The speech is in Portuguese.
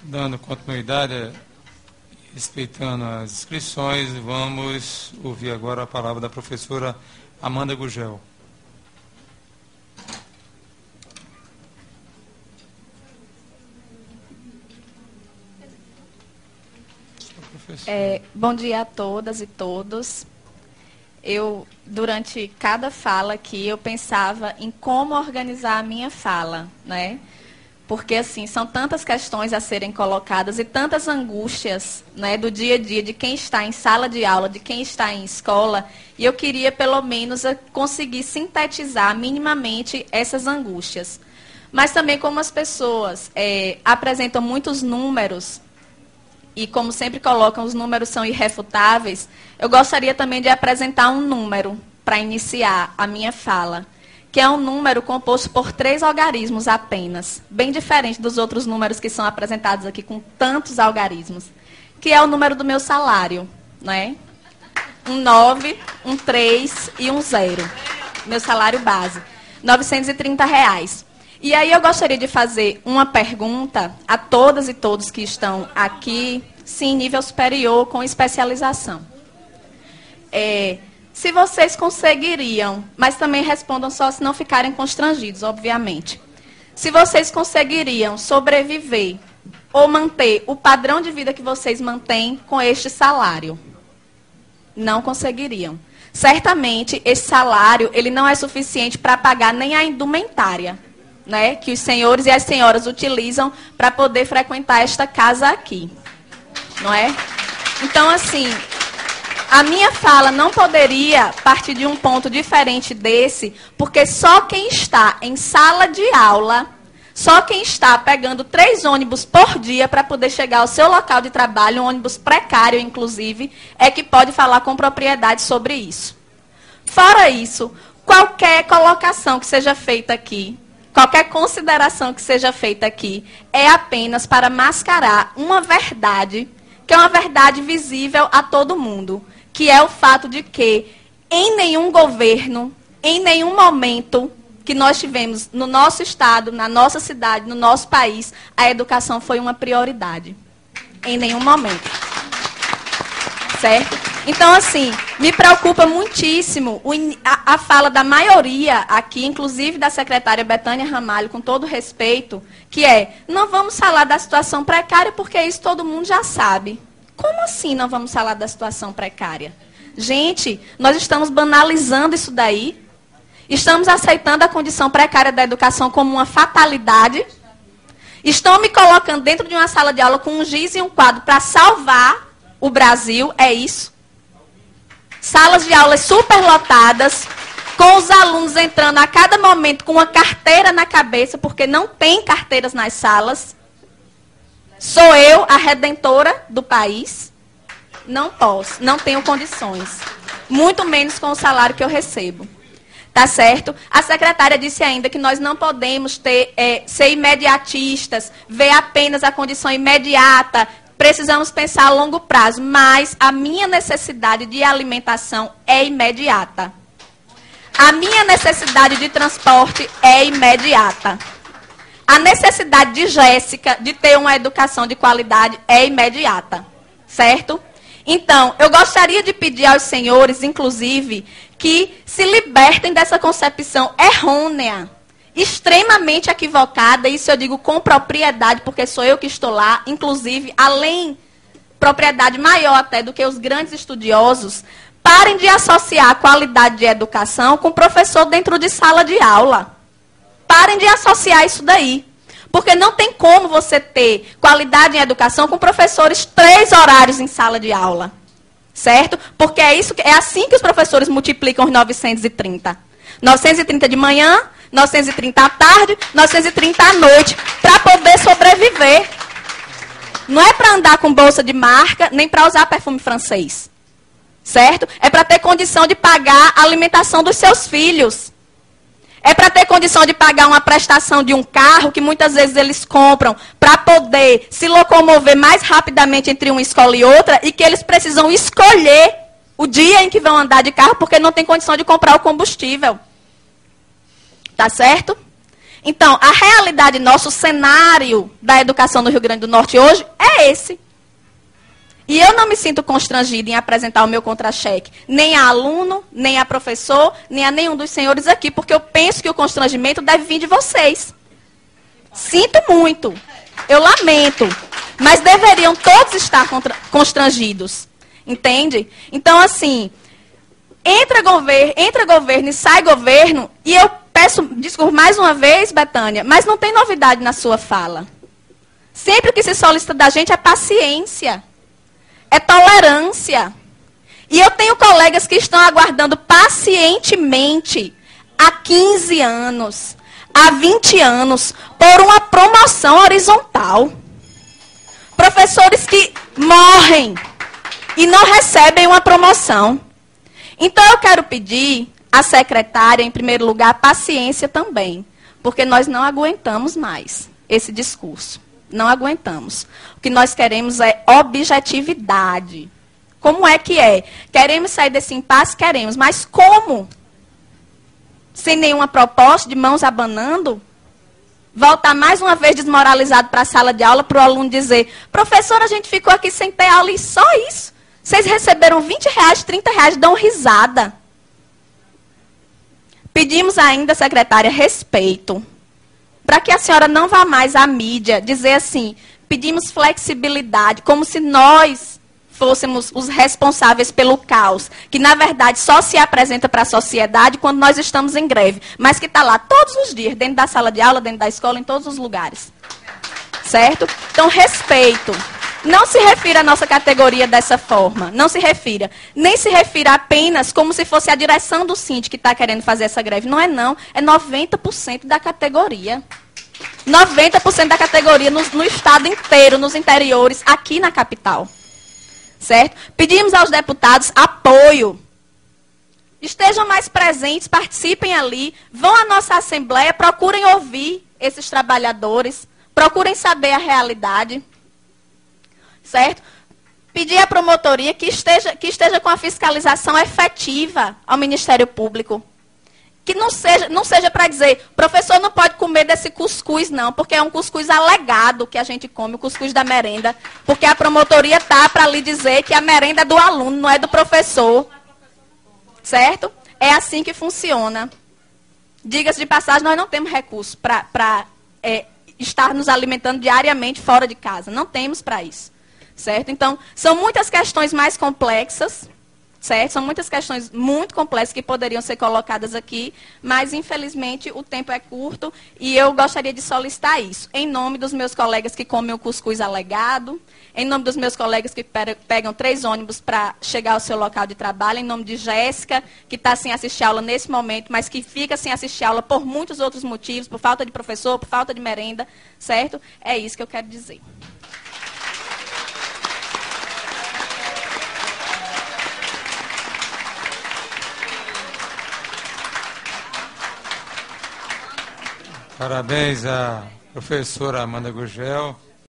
Dando continuidade, respeitando as inscrições, vamos ouvir agora a palavra da professora Amanda Gugel. Bom dia a todas e todos. Durante cada fala aqui, eu pensava em como organizar a minha fala, né? Porque, assim, são tantas questões a serem colocadas e tantas angústias, né, do dia a dia, de quem está em sala de aula, de quem está em escola, e eu queria, pelo menos, conseguir sintetizar minimamente essas angústias. Mas também, como as pessoas apresentam muitos números, e como sempre colocam, os números são irrefutáveis, eu gostaria também de apresentar um número para iniciar a minha fala, que é um número composto por 3 algarismos apenas, bem diferente dos outros números que são apresentados aqui com tantos algarismos, que é o número do meu salário, né? Um 9, um 3 e um 0. Meu salário base, R$930. E aí eu gostaria de fazer uma pergunta a todas e todos que estão aqui, sim, em nível superior, com especialização. Se vocês conseguiriam, mas também respondam só se não ficarem constrangidos, obviamente. Se vocês conseguiriam sobreviver ou manter o padrão de vida que vocês mantêm com este salário? Não conseguiriam. Certamente, esse salário ele não é suficiente para pagar nem a indumentária, né, que os senhores e as senhoras utilizam para poder frequentar esta casa aqui. Não é? Então, assim, a minha fala não poderia partir de um ponto diferente desse, porque só quem está em sala de aula, só quem está pegando 3 ônibus por dia para poder chegar ao seu local de trabalho, um ônibus precário, inclusive, é que pode falar com propriedade sobre isso. Fora isso, qualquer colocação que seja feita aqui, qualquer consideração que seja feita aqui, é apenas para mascarar uma verdade, que é uma verdade visível a todo mundo, que é o fato de que, em nenhum governo, em nenhum momento que nós tivemos no nosso estado, na nossa cidade, no nosso país, a educação foi uma prioridade. Em nenhum momento. Certo? Então, assim, me preocupa muitíssimo a fala da maioria aqui, inclusive da secretária Betânia Ramalho, com todo respeito, que é, não vamos falar da situação precária porque isso todo mundo já sabe. Como assim não vamos falar da situação precária? Gente, nós estamos banalizando isso daí. Estamos aceitando a condição precária da educação como uma fatalidade. Estão me colocando dentro de uma sala de aula com um giz e um quadro para salvar o Brasil. É isso. Salas de aulas superlotadas, com os alunos entrando a cada momento com uma carteira na cabeça, porque não tem carteiras nas salas. Sou eu a redentora do país? Não posso, não tenho condições. Muito menos com o salário que eu recebo. Tá certo? A secretária disse ainda que nós não podemos ser imediatistas, ver apenas a condição imediata. Precisamos pensar a longo prazo, mas a minha necessidade de alimentação é imediata. A minha necessidade de transporte é imediata. A necessidade de Jéssica de ter uma educação de qualidade é imediata, certo? Então, eu gostaria de pedir aos senhores, inclusive, que se libertem dessa concepção errônea, extremamente equivocada, isso eu digo com propriedade, porque sou eu que estou lá, inclusive, além, propriedade maior até do que os grandes estudiosos, parem de associar a qualidade de educação com professor dentro de sala de aula. Parem de associar isso daí. Porque não tem como você ter qualidade em educação com professores 3 horários em sala de aula. Certo? Porque é assim que os professores multiplicam os 930. 930 de manhã, 930 à tarde, 930 à noite, para poder sobreviver. Não é para andar com bolsa de marca, nem para usar perfume francês. Certo? É para ter condição de pagar a alimentação dos seus filhos. É para ter condição de pagar uma prestação de um carro que muitas vezes eles compram para poder se locomover mais rapidamente entre uma escola e outra e que eles precisam escolher o dia em que vão andar de carro porque não tem condição de comprar o combustível. Tá certo? Então, a realidade nosso, o cenário da educação no Rio Grande do Norte hoje é esse. E eu não me sinto constrangida em apresentar o meu contra-cheque, nem a aluno, nem a professor, nem a nenhum dos senhores aqui, porque eu penso que o constrangimento deve vir de vocês. Sinto muito, eu lamento, mas deveriam todos estar constrangidos, entende? Então, assim, entra governo e sai governo, e eu peço desculpa mais uma vez, Betânia, mas não tem novidade na sua fala. Sempre o que se solicita da gente é paciência. É tolerância. E eu tenho colegas que estão aguardando pacientemente há 15 anos, há 20 anos, por uma promoção horizontal. Professores que morrem e não recebem uma promoção. Então eu quero pedir à secretária, em primeiro lugar, paciência também, porque nós não aguentamos mais esse discurso. Não aguentamos. O que nós queremos é objetividade. Como é que é? Queremos sair desse impasse? Queremos. Mas como? Sem nenhuma proposta, de mãos abanando? Voltar mais uma vez desmoralizado para a sala de aula, para o aluno dizer, professor, a gente ficou aqui sem ter aula e só isso. Vocês receberam R$20, R$30, dão risada. Pedimos ainda, secretária, respeito. Para que a senhora não vá mais à mídia dizer assim, pedimos flexibilidade, como se nós fôssemos os responsáveis pelo caos, que na verdade só se apresenta para a sociedade quando nós estamos em greve, mas que está lá todos os dias, dentro da sala de aula, dentro da escola, em todos os lugares. Certo? Então, respeito. Não se refira à nossa categoria dessa forma, não se refira. Nem se refira apenas como se fosse a direção do Síndico que está querendo fazer essa greve. Não, é 90% da categoria. 90% da categoria no estado inteiro, nos interiores, aqui na capital. Certo? Pedimos aos deputados apoio. Estejam mais presentes, participem ali, vão à nossa assembleia, procurem ouvir esses trabalhadores, procurem saber a realidade. Certo? Pedir à promotoria que esteja com a fiscalização efetiva ao Ministério Público. Que não seja para dizer, professor não pode comer desse cuscuz, não, porque é um cuscuz alegado que a gente come, o cuscuz da merenda. Porque a promotoria está para lhe dizer que a merenda é do aluno, não é do professor. Certo? É assim que funciona. Diga-se de passagem, nós não temos recursos para estar nos alimentando diariamente fora de casa. Não temos para isso. Certo? Então, são muitas questões mais complexas, certo? São muitas questões muito complexas que poderiam ser colocadas aqui, mas, infelizmente, o tempo é curto e eu gostaria de solicitar isso. Em nome dos meus colegas que comem o cuscuz alegado, em nome dos meus colegas que pegam 3 ônibus para chegar ao seu local de trabalho, em nome de Jéssica, que está sem assistir aula nesse momento, mas que fica sem assistir aula por muitos outros motivos, por falta de professor, por falta de merenda, certo? É isso que eu quero dizer. Parabéns à professora Amanda Gurgel.